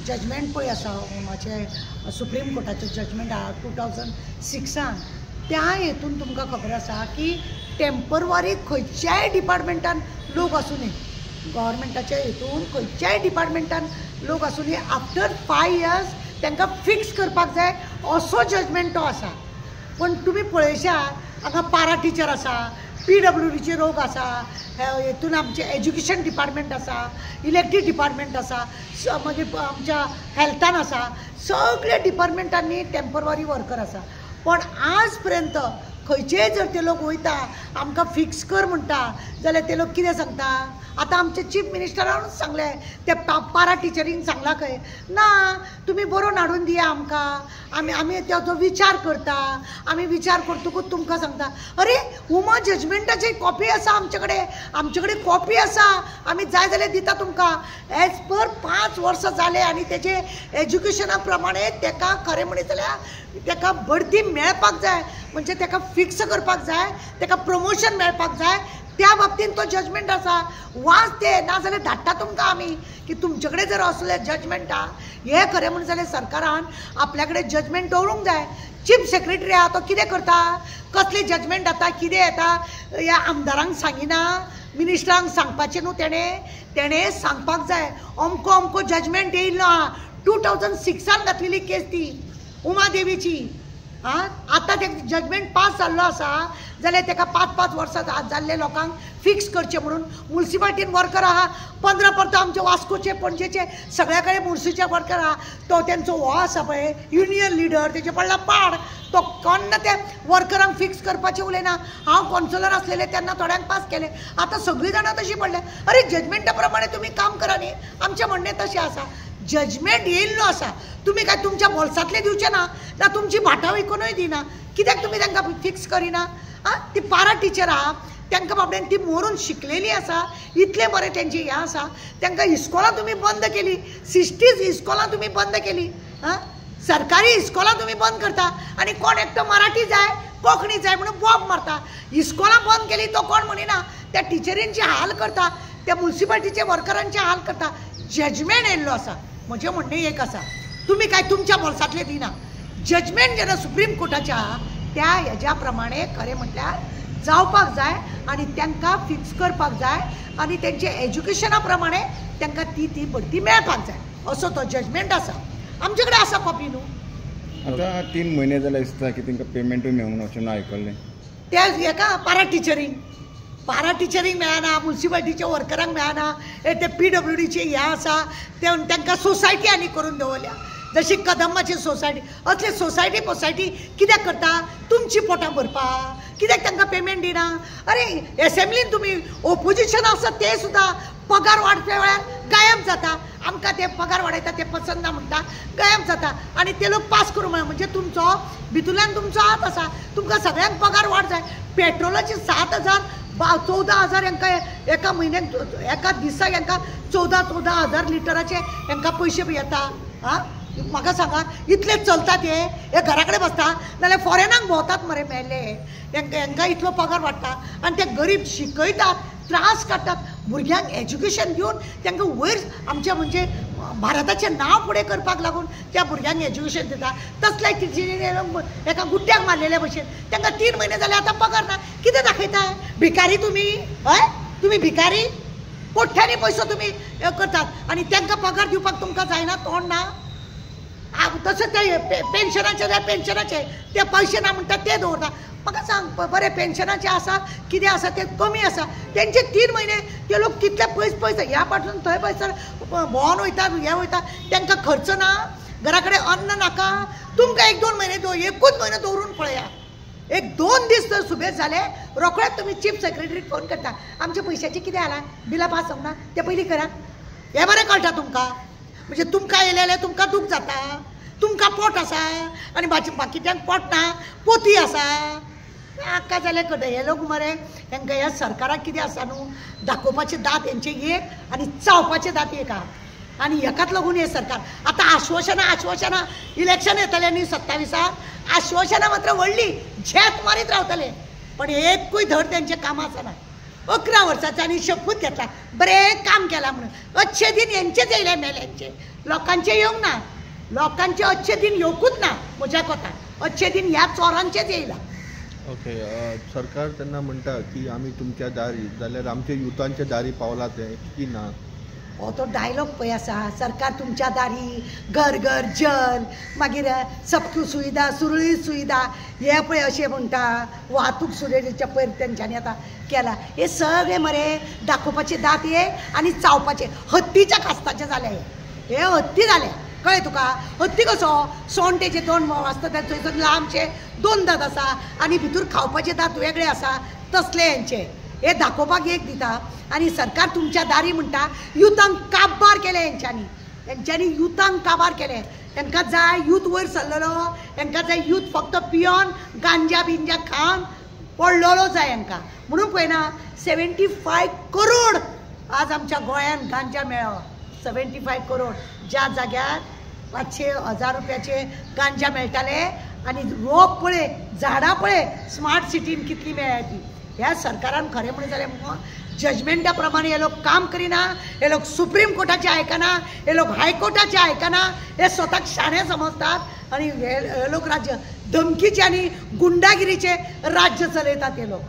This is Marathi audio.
जजमेंट पळय आसा मातशें सुप्रीम कोर्टाचें जजमेंट आहा 2006 त्या हेतून तुमकां खबर आसा की टेम्परवरी खंयच्याय डिपार्टमेंटान लोक आसूं न्ही गव्हर्मेंटाच्या हेतून खंयच्याय डिपार्टमेंटान लोक आसूं न्ही आफ्टर 5 years तांकां फिक्स करपाक जाय असो जजमेंट तो आसा. पण तुमी पळयशात हांगा पारा टिचर आसा PWDचे लोक आसा हेतून आमचे एज्युकेशन डिपार्टमेंट आसा इलेक्ट्रीक डिपार्टमेंट आसा मागीर आमच्या हेल्थान आसा सगळ्या डिपार्टमेंटांनी टेम्परवरी वर्कर आसा. पण आज पर्यंत खंयचेय जर ते लोक वयता आमकां फिक्स कर म्हणटा जाल्यार ते लोक कितें सांगता. आतां आमचे चीफ मिनिस्टरानूच सांगले ते पारा टिचरींक सांगला खंय ना तुमी बरोवन हाडून दिया आमकां आमी तेचो विचार करता आमी विचार करतकूच तुमकां सांगता. अरे उमा जजमेंटाची कॉपी आसा आमचे कडेन कॉपी आसा आमी जाय जाल्यार दिता तुमकां. एज पर 5 वर्सां जाले आनी तेजे एज्युकेशना प्रमाणे तेका खरें म्हणत जाल्यार तेका बढती मेळपाक जाय म्हणजे तेका फिक्स करपाक जाय तेका प्रमोशन मेळपाक जाय त्या बाबतीन तो जजमेंट आसा. वाच ते ना जाल्यार धाडटा तुमकां आमी की तुमचे कडेन जर असले जजमेंट आहा हे खरें म्हणून जाल्यार सरकारान आपल्या कडेन जजमेंट दवरूंक जाय. चीफ सेक्रेटरी आहा तो कितें करता कसले जजमेंट येता कितें येता ह्या आमदारांक सांगिना मिनिस्टरांक सांगपाचें न्हू तेणें सांगपाक जाय अमको अमको जजमेंट येयल्लो आहा 2006 घातलेली केस ती उमा देवीची. आतां ते जजमेंट पास जाल्लो आसा जाल्यार तेका 5-5 वर्सां जाल्ले लोकांक फिक्स करचे म्हणून म्युनिसिपालिटीन वर्कर आहा 15 परत आमचे वास्कोचे पणजेचे सगळ्या कडेन म्युनिसिचे वर्कर आहा तो तेंचो हो आसा पळय युनियन लिडर तेजे पडला पाड तो कोन्ना ते वर्करांक फिक्स करपाचें उलयना. हांव कॉन्सलर आसलेले तेन्ना थोड्यांक पास केले आतां सगळीं जाणां तशीं पडले. अरे जजमेंटा प्रमाणे तुमी काम करा न्ही आमचें म्हणणें तशें आसा. जजमेंट येयल्लो आसा तुमी काय तुमच्या बोल्सांतले दिवचे ना तुमची भाटां विकूनय दिना कित्याक तुमी तांकां फिक्स करिना. ती पारा टिचर आहा तांकां बाबड्यान ती मरून शिकलेली आसा इतले बरें तेंची हें आसा तांकां इस्कॉलां तुमी बंद केली 60 इस्कॉलां तुमी बंद केली. सरकारी इस्कॉलां तुमी बंद करता आनी कोण एकटो मराठी जाय कोंकणी जाय म्हणून बॉब मारता. इस्कॉलां बंद केली तो कोण म्हणिना त्या टिचरींचे हाल करता त्या म्युनिसिपालिटीचे वर्करांचे हाल करता. जजमेंट येयल्लो आसा म्हजें म्हणणें एक आसा तुमी काय तुमच्या बोल्सांतले दिना. जजमेंट जेन्ना सुप्रीम कोर्टाचे आहा त्या हेज्या प्रमाणे खरें म्हटल्यार जावपाक जाय आनी तांकां फिक्स करपाक जाय आनी तेंचे एज्युकेशना प्रमाणे तांकां ती बढती मेळपाक जाय असो तो जजमेंट आसा. आमचे कडेन आसा कॉपी न्हू. आतां 3 म्हयने जाले दिसता की तांकां पेमेंटूय मेळूंक ना अशें ना आयकल्लें. त्या हेका पारा टिचरींक मेळना म्युनिसिपालिटीचे वर्करांक मेळना ते PWDचे हे आसा तांकां सोसायटी आनी करून दवरल्या जशी कदंबाची सोसायटी असले सोसायटी कित्याक करता तुमची पोटां भरपाक कित्याक तांकां पेमेंट दिना. अरे एसेंब्लीन तुमी ओपोजिशन आसा ते सुद्दां पगार वाडच्या वेळार गायब जाता आमकां ते पगार वाडयता ते पसंद ना म्हणटा गायब जाता आनी ते लोक पास करूं म्हणजे तुमचो भितूंतल्यान तुमचो हात आसा तुमकां सगळ्यांक पगार वाड जाय. पेट्रोलाचे 7,000 14,000 हांकां एका म्हयन्याक एका दिसाक हांकां 14,000 लिटराचे हांकां पयशे येता. म्हाका सांगा इतले चलतात हे घरा कडेन बसता नाल्यार फॉरेनाक भोंवतात मरे मेल्ले हांकां इतलो पगार वाडटा आनी ते गरीब शिकयतात त्रास काडटात भुरग्यांक एज्युकेशन दिवन तांकां वयर आमच्या म्हणजे भारताचें नांव फुडें करपाक लागून त्या भुरग्यांक एज्युकेशन दिता. तसल्या टिचरींनी एका गुड्ड्याक मारलेल्या भशेन तांकां 3 म्हयने जाले आतां पगार ना. कितें दाखयता भिकारी तुमी हय तुमी भिकारी पोठ्यांनी पयसो तुमी करतात आनी तांकां पगार दिवपाक तुमकां जायना तोंड ना. तशें ते पेन्शनाचे ते पयशे ना म्हणटा ते दवरता. म्हाका सांग बरें पेन्शनाचे आसा कितें आसा ते कमी आसा तेंचे 3 म्हयने ते लोक कितले पयस ह्या पाटून थंय पयस भोंवन वयता हे वयता तांकां खर्च ना घरा कडेन अन्न नाका. तुमकां 1-2 म्हयने एकूच म्हयनो दवरून पळया 1-2 दीस जर सुबेज जाले रोखडेच तुमी चीफ सेक्रेटरीक फोन करता आमच्या पयशांचे कितें जाला बिलां पास जावना ते पयलीं करा. हे बरें कळटा तुमकां म्हणजे तुमकां येयलेले तुमकां दूख जाता तुमकां पोट आसा आनी बाकीच्यांक पोट ना पोती आसा. आक्का जाल्यार कळटा हे लोक मरे तांकां ह्या सरकाराक कितें आसा न्हू दाखोवपाचे दात हेंचे एक आनी चावपाचे दात एक आहा आनी हेकाच लागून हे सरकार आतां आश्वासनां इलेक्शन येतलें न्ही 27 आश्वासनां मात्र व्हडली झेत मारीत रावतले पण एकूय धड तेंचें कामां आसना. 11 वर्सांच्यांनी शपथ घेतला बरें काम केला म्हणून. अच्छे दिन यांचेच येयले मेल्यांचे, लोकांचे येवंक ना. लोकांचे अच्छे दिन येवकूच ना म्हज्या कोतान. अच्छे दिन ह्या चोरांचेच येयला. ओके, सरकार त्यांना म्हणटा की आम्ही तुमच्या दारी, जाल्यार आमच्या युथांच्या दारी पावला ते की ना? हो तो डायलॉग पळय आसा, सरकार तुमच्या दारी, घर घर जल, मागीर सबकी सुविधा, सुरळीत सुविधा, हे पळय अशें म्हणटा. वाहतूक सुरळीच्या पयर तेंच्यांनी आतां केला. हे सगळे मरे दाखोवपाचे दात हे आनी चावपाचे हत्तीच्या कास्ताचे जाले. हे हत्ती जाले, कळ्ळें तुका? हत्ती कसो सोंटेचे 2 मोव आसता, थंयसर लांबचे 2 दात आसा आनी भितर खावपाचे दात वेगळे आसा, तसले हेंचे. हे दाखोवपाक एक दिता. आनी सरकार तुमच्या दारी म्हणटा. युथांक काबार केले हेंच्यांनी युथांक काबार केले. तांकां जाय यूथ वयर सरलेलो, तांकां जाय यूथ फक्त पियोन गांजा बिंजा खावन पडलेलो जाय हांकां. म्हणून पळयना 75 करोड आज आमच्या गोंयांत गांजा मेळ्ळो. 75 करोड. ज्या जाग्यार 500,000 रुपयाचे गांजा मेळटाले आनी रोप पळय, झाडां पळय स्मार्ट सिटीन कितली मेळ्ळ्या ती. ह्या सरकारान खरें म्हणून जाल्यार मुगो जजमेंटा प्रमाणे हे लोक काम करिना. हे लोक सुप्रीम कोर्टाचे आयकना, हे लोक हायकोर्टाचे आयकना. हे स्वताक शाणे समजतात आनी हे लोक राज्य धमकीचे आनी गुंडागिरीचे राज्य चलयतात हे लोक.